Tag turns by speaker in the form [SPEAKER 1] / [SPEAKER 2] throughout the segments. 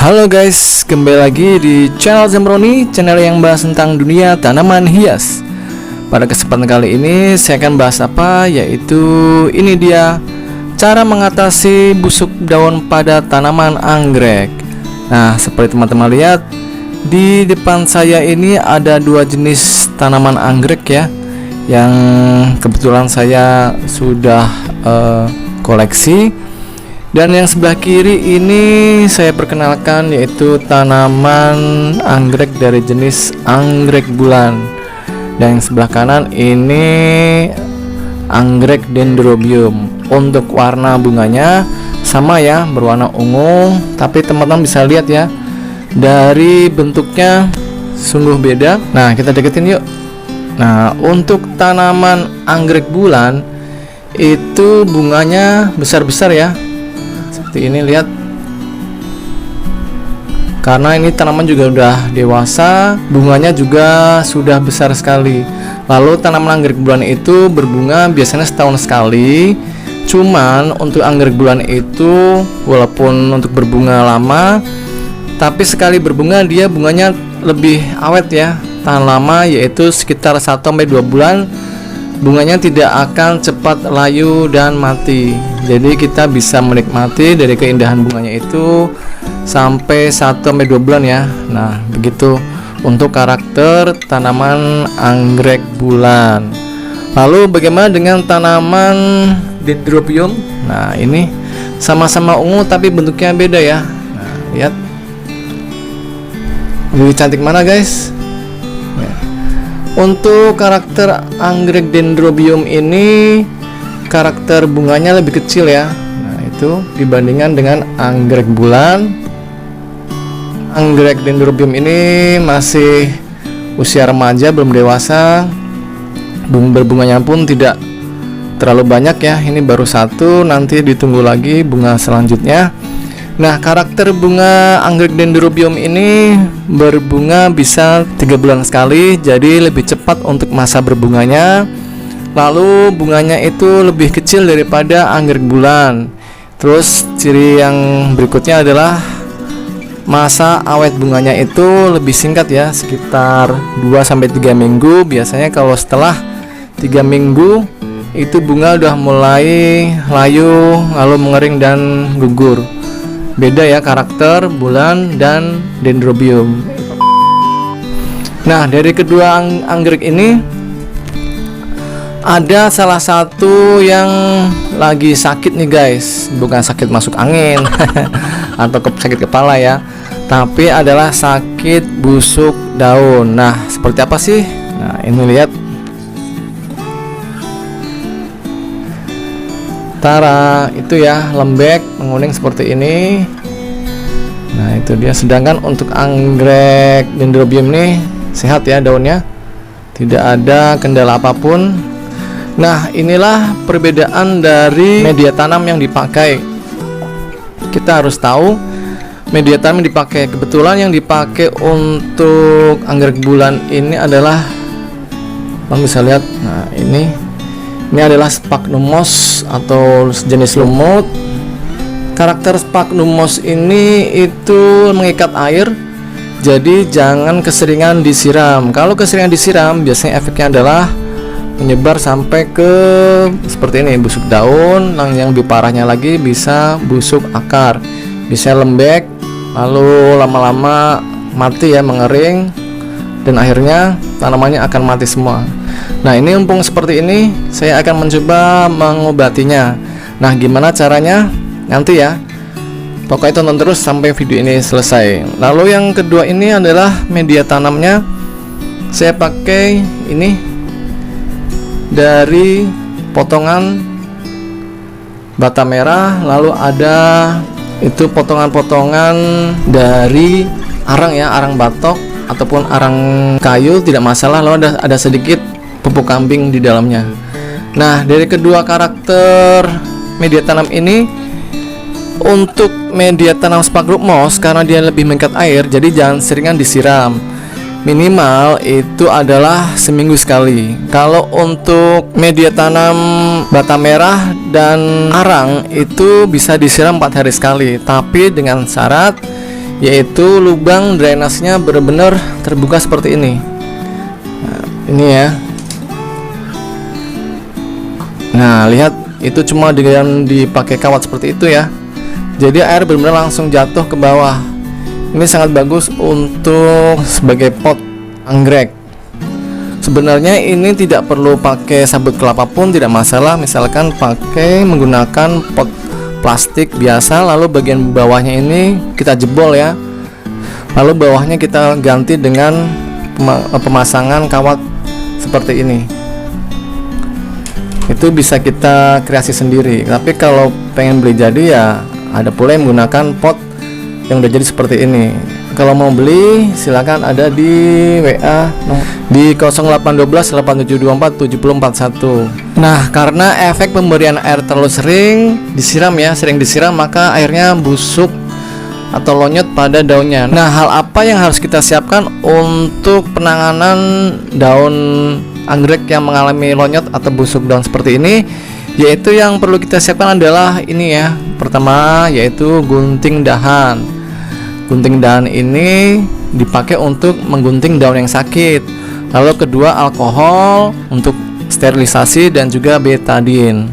[SPEAKER 1] Halo guys, kembali lagi di channel Zamroni, channel yang bahas tentang dunia tanaman hias. Pada kesempatan kali ini saya akan bahas apa, yaitu ini dia cara mengatasi busuk daun pada tanaman anggrek. Nah, seperti teman-teman lihat di depan saya ini ada dua jenis tanaman anggrek ya, yang kebetulan saya sudah koleksi. Dan yang sebelah kiri ini saya perkenalkan, yaitu tanaman anggrek dari jenis anggrek bulan. Dan yang sebelah kanan ini anggrek dendrobium. Untuk warna bunganya sama ya, berwarna ungu. Tapi teman-teman bisa lihat ya, dari bentuknya sungguh beda. Nah, kita deketin yuk. Nah, untuk tanaman anggrek bulan itu bunganya besar-besar ya, seperti ini, lihat. Karena ini tanaman juga udah dewasa, bunganya juga sudah besar sekali. Lalu tanaman anggrek bulan itu berbunga biasanya setahun sekali. Cuman untuk anggrek bulan itu walaupun untuk berbunga lama, tapi sekali berbunga dia bunganya lebih awet ya, tahan lama, yaitu sekitar 1-2 bulan. Bunganya tidak akan cepat layu dan mati. Jadi kita bisa menikmati dari keindahan bunganya itu sampai 1-2 bulan ya. Nah, begitu untuk karakter tanaman anggrek bulan. Lalu bagaimana dengan tanaman dendrobium? Nah, ini sama-sama ungu tapi bentuknya beda ya. Nah, lihat. Lebih cantik mana guys? Untuk karakter anggrek dendrobium ini, karakter bunganya lebih kecil ya. Nah, itu dibandingkan dengan anggrek bulan. Anggrek dendrobium ini masih usia remaja, belum dewasa. Berbunganya pun tidak terlalu banyak ya. Ini baru satu, nanti ditunggu lagi bunga selanjutnya. Nah, karakter bunga anggrek dendrobium ini berbunga bisa 3 bulan sekali, jadi lebih cepat untuk masa berbunganya. Lalu bunganya itu lebih kecil daripada anggrek bulan. Terus ciri yang berikutnya adalah masa awet bunganya itu lebih singkat ya, sekitar 2-3 minggu. Biasanya kalau setelah 3 minggu itu bunga udah mulai layu, lalu mengering dan gugur. Beda ya karakter bulan dan dendrobium. Nah, dari kedua anggrek ini ada salah satu yang lagi sakit nih guys. Bukan sakit masuk angin atau sakit kepala ya, tapi adalah sakit busuk daun. Nah, seperti apa sih? Nah, ini lihat. Tara, itu ya, lembek, menguning seperti ini. Nah, itu dia. Sedangkan untuk anggrek dendrobium ini sehat ya daunnya, tidak ada kendala apapun. Nah, inilah perbedaan dari media tanam yang dipakai. Kita harus tahu media tanam yang dipakai. Kebetulan yang dipakai untuk anggrek bulan ini adalah, Bang bisa lihat. Nah, ini adalah sphagnum moss atau jenis lumut. Karakter sphagnum moss ini itu mengikat air, jadi jangan keseringan disiram. Kalau keseringan disiram, biasanya efeknya adalah menyebar sampai ke seperti ini, busuk daun. Yang lebih parahnya lagi bisa busuk akar, bisa lembek, lalu lama-lama mati ya, mengering, dan akhirnya tanamannya akan mati semua. Nah, ini mumpung seperti ini, saya akan mencoba mengobatinya. Nah, gimana caranya? Nanti ya, pokoknya tonton terus sampai video ini selesai. Lalu yang kedua ini adalah media tanamnya. Saya pakai ini dari potongan bata merah, lalu ada itu potongan-potongan dari arang ya, arang batok ataupun arang kayu, tidak masalah. Lalu ada sedikit pupuk kambing di dalamnya. Nah, dari kedua karakter media tanam ini, untuk media tanam sphagnum moss karena dia lebih mengikat air, jadi jangan seringan disiram. Minimal itu adalah seminggu sekali. Kalau untuk media tanam bata merah dan arang itu bisa disiram 4 hari sekali, tapi dengan syarat yaitu lubang drainasenya benar-benar terbuka seperti ini. Nah, ini ya. Nah, lihat, itu cuma dengan dipakai kawat seperti itu ya. Jadi air benar-benar langsung jatuh ke bawah. Ini sangat bagus untuk sebagai pot anggrek. Sebenarnya ini tidak perlu pakai sabut kelapa pun tidak masalah. Misalkan pakai menggunakan pot plastik biasa, lalu bagian bawahnya ini kita jebol ya, lalu bawahnya kita ganti dengan pemasangan kawat seperti ini. Itu bisa kita kreasi sendiri. Tapi kalau pengen beli jadi ya ada pula yang menggunakan pot yang udah jadi seperti ini. Kalau mau beli silakan ada di WA di 0812 8724 7041. Nah, karena efek pemberian air terlalu sering sering disiram, maka airnya busuk atau lonyot pada daunnya. Nah, hal apa yang harus kita siapkan untuk penanganan daun anggrek yang mengalami lonyot atau busuk daun seperti ini? Yaitu yang perlu kita siapkan adalah ini ya. Pertama yaitu gunting dahan. Gunting dahan ini dipakai untuk menggunting daun yang sakit. Lalu kedua, alkohol untuk sterilisasi dan juga betadine.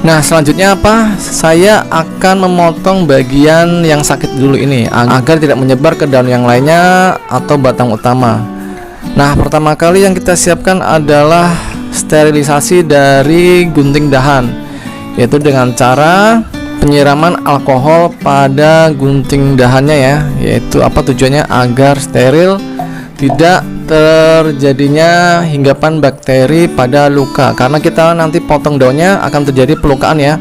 [SPEAKER 1] Nah, selanjutnya apa? Saya akan memotong bagian yang sakit dulu ini agar tidak menyebar ke daun yang lainnya atau batang utama. Nah, pertama kali yang kita siapkan adalah sterilisasi dari gunting dahan, yaitu dengan cara penyiraman alkohol pada gunting dahannya ya. Yaitu apa tujuannya? Agar steril, tidak terjadinya hinggapan bakteri pada luka. Karena kita nanti potong daunnya akan terjadi pelukaan ya.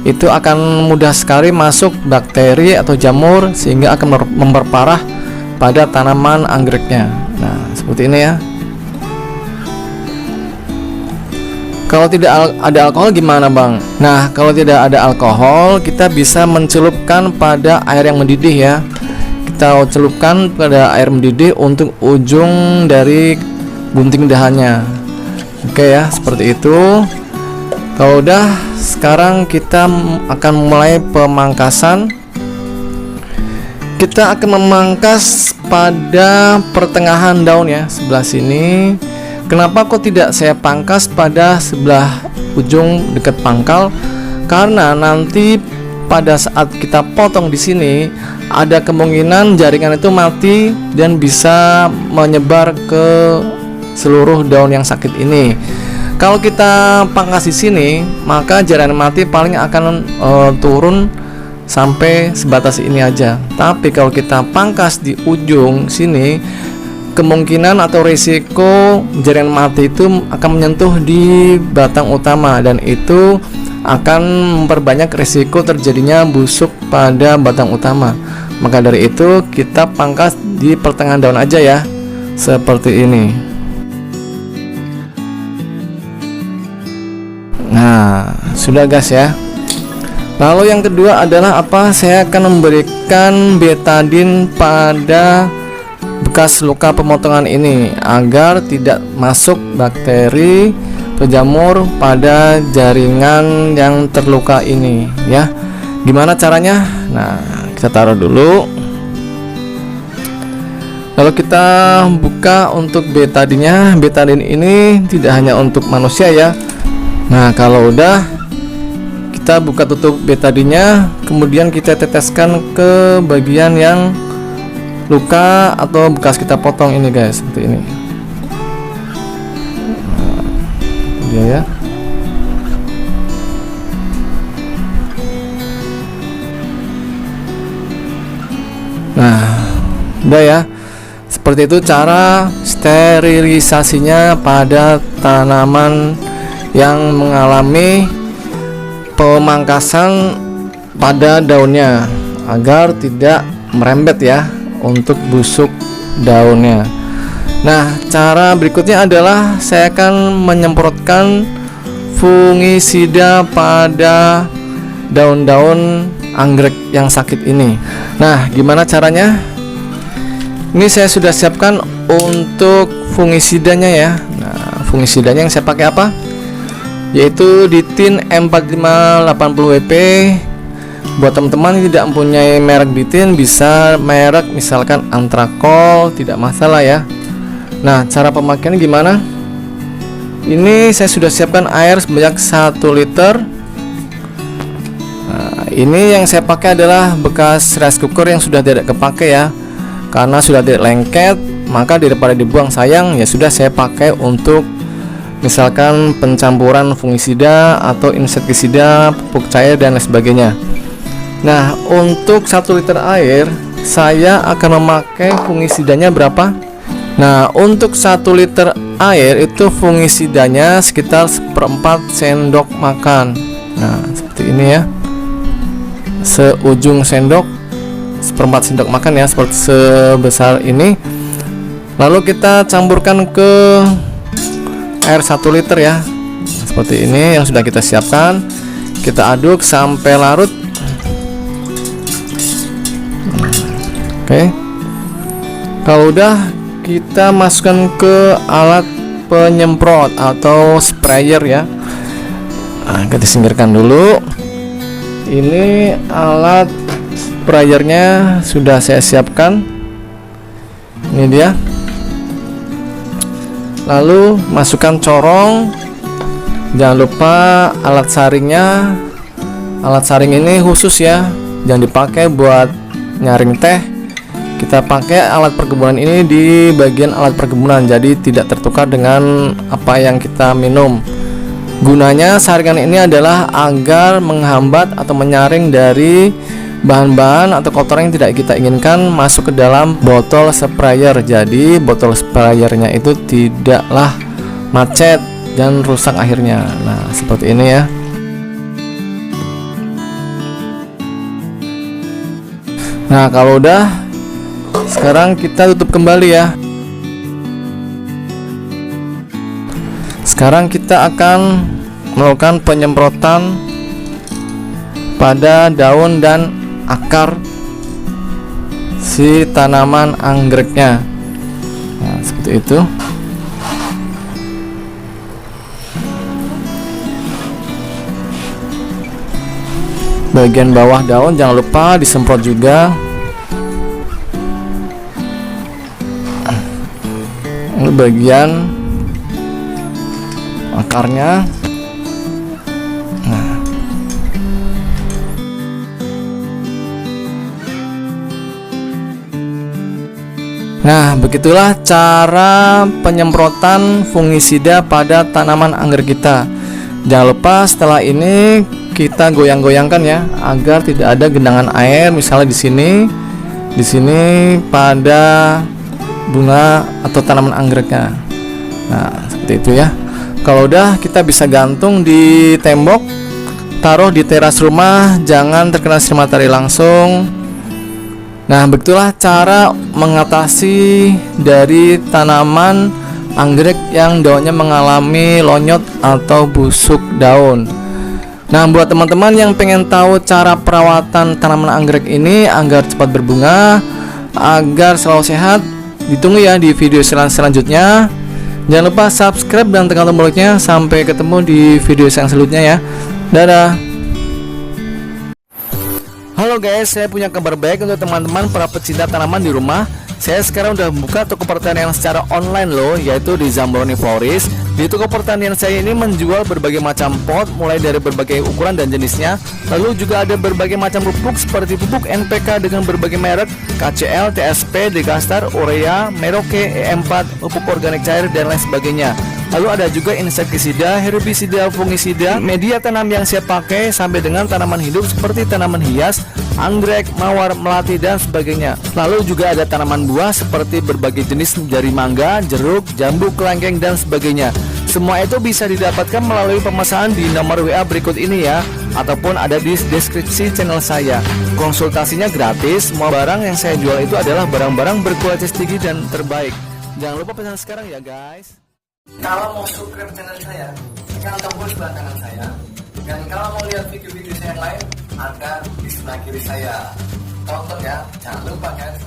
[SPEAKER 1] Itu akan mudah sekali masuk bakteri atau jamur sehingga akan memperparah pada tanaman anggreknya. Nah, seperti ini ya. Kalau tidak ada alkohol gimana bang? Nah, kalau tidak ada alkohol, kita bisa mencelupkan pada air yang mendidih ya. Kita celupkan pada air mendidih untuk ujung dari gunting dahannya. Oke ya, seperti itu. Kalau udah, sekarang kita akan mulai pemangkasan. Kita akan memangkas pada pertengahan daun ya, sebelah sini. Kenapa kok tidak saya pangkas pada sebelah ujung dekat pangkal? Karena nanti pada saat kita potong di sini ada kemungkinan jaringan itu mati dan bisa menyebar ke seluruh daun yang sakit ini. Kalau kita pangkas di sini, maka jaringan mati paling akan turun sampai sebatas ini aja. Tapi kalau kita pangkas di ujung sini, kemungkinan atau risiko jaringan mati itu akan menyentuh di batang utama dan itu akan memperbanyak risiko terjadinya busuk pada batang utama. Maka dari itu kita pangkas di pertengahan daun aja ya, seperti ini. Nah, sudah guys ya. Lalu yang kedua adalah apa? Saya akan memberikan betadine pada bekas luka pemotongan ini agar tidak masuk bakteri atau jamur pada jaringan yang terluka ini ya. Gimana caranya? Nah, kita taruh dulu. Lalu kita buka untuk betadinnya. Betadin ini tidak hanya untuk manusia ya. Nah, kalau udah kita buka tutup betadinnya, kemudian kita teteskan ke bagian yang luka atau bekas kita potong ini guys, seperti ini. Nah, dia ya. Nah, udah ya. Seperti itu cara sterilisasinya pada tanaman yang mengalami pemangkasan pada daunnya agar tidak merembet ya untuk busuk daunnya. Nah, cara berikutnya adalah saya akan menyemprotkan fungisida pada daun-daun anggrek yang sakit ini. Nah, gimana caranya? Ini saya sudah siapkan untuk fungisidanya ya. Nah, fungisidanya yang saya pakai apa? Yaitu Ditin M4580 WP. Buat teman-teman yang tidak mempunyai merek bitin, bisa merek misalkan Antrakol, tidak masalah ya. Nah, cara pemakaiannya gimana? Ini saya sudah siapkan air sebanyak 1 liter. Nah, ini yang saya pakai adalah bekas rice cooker yang sudah tidak kepake ya. Karena sudah tidak lengket, maka daripada dibuang sayang, ya sudah saya pakai untuk misalkan pencampuran fungisida atau insektisida, pupuk cair dan lain sebagainya. Nah, untuk 1 liter air saya akan memakai fungisidanya berapa? Nah, untuk 1 liter air itu fungisidanya sekitar 1/4 sendok makan. Nah, seperti ini ya, seujung sendok, 1/4 sendok makan ya, seperti sebesar ini. Lalu kita campurkan ke air 1 liter ya, seperti ini yang sudah kita siapkan. Kita aduk sampai larut. Oke. Kalau udah, kita masukkan ke alat penyemprot atau sprayer ya. Nah, kita singkirkan dulu. Ini alat sprayernya sudah saya siapkan. Ini dia. Lalu masukkan corong. Jangan lupa alat saringnya. Alat saring ini khusus ya, jangan dipakai buat nyaring teh. Kita pakai alat perkebunan ini di bagian alat perkebunan, jadi tidak tertukar dengan apa yang kita minum. Gunanya saringan ini adalah agar menghambat atau menyaring dari bahan-bahan atau kotoran yang tidak kita inginkan masuk ke dalam botol sprayer. Jadi botol sprayernya itu tidaklah macet dan rusak akhirnya. Nah, seperti ini ya. Nah, kalau udah, sekarang kita tutup kembali ya. Sekarang kita akan melakukan penyemprotan pada daun dan akar si tanaman anggreknya. Nah, seperti itu. Bagian bawah daun jangan lupa disemprot juga. Ini bagian akarnya. Nah, begitulah cara penyemprotan fungisida pada tanaman anggrek kita. Jangan lupa setelah ini kita goyang-goyangkan ya, agar tidak ada genangan air. Misalnya di sini pada bunga atau tanaman anggreknya. Nah, seperti itu ya. Kalau udah, kita bisa gantung di tembok, taruh di teras rumah, jangan terkena sinar matahari langsung. Nah, begitulah cara mengatasi dari tanaman anggrek yang daunnya mengalami lonyot atau busuk daun. Nah, buat teman-teman yang pengen tahu cara perawatan tanaman anggrek ini agar cepat berbunga, agar selalu sehat, ditunggu ya di video selanjutnya. Jangan lupa subscribe dan tekan tombol like-nya. Sampai ketemu di video yang selanjutnya ya. Dadah. Halo guys, saya punya kabar baik untuk teman-teman para pecinta tanaman di rumah. Saya sekarang udah buka toko pertanian secara online loh, yaitu di Zambroni Florist. Di toko pertanian saya ini menjual berbagai macam pot, mulai dari berbagai ukuran dan jenisnya. Lalu juga ada berbagai macam pupuk seperti pupuk NPK dengan berbagai merek, KCL, TSP, Degastar, Urea, Merauke, E4, pupuk organik cair dan lain sebagainya. Lalu ada juga insektisida, herbisida, fungisida, media tanam yang saya pakai sampai dengan tanaman hidup seperti tanaman hias, anggrek, mawar, melati dan sebagainya. Lalu juga ada tanaman buah seperti berbagai jenis dari mangga, jeruk, jambu, kelengkeng dan sebagainya. Semua itu bisa didapatkan melalui pemesanan di nomor WA berikut ini ya, ataupun ada di deskripsi channel saya. Konsultasinya gratis. Semua barang yang saya jual itu adalah barang-barang berkualitas tinggi dan terbaik. Jangan lupa pesan sekarang ya guys. Kalau mau subscribe channel saya, tekan tombol sebelah kanan saya. Dan kalau mau lihat video-video saya yang lain, ada di sebelah kiri saya. Tonton ya, jangan lupa guys.